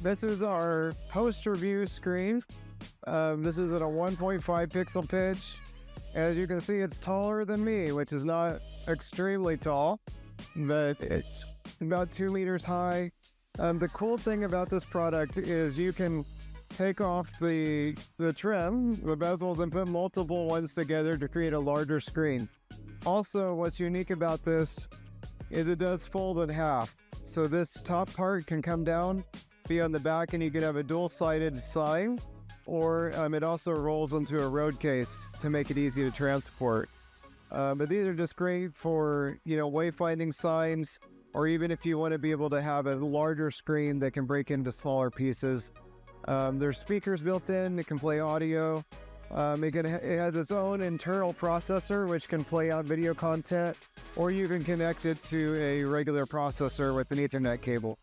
This is our PosterVue screen. This is at a 1.5 pixel pitch. As you can see, it's taller than me, which is not extremely tall, but it's about 2 meters high. The cool thing about this product is you can take off the trim, the bezels, and put multiple ones together to create a larger screen. Also, what's unique about this is it does fold in half. So this top part can come down, be on the back, and you can have a dual-sided sign, or it also rolls into a road case to make it easy to transport. But these are just great for, wayfinding signs, or even if you want to be able to have a larger screen that can break into smaller pieces. There's speakers built in, it can play audio. It has its own internal processor, which can play out video content, or you can connect it to a regular processor with an Ethernet cable.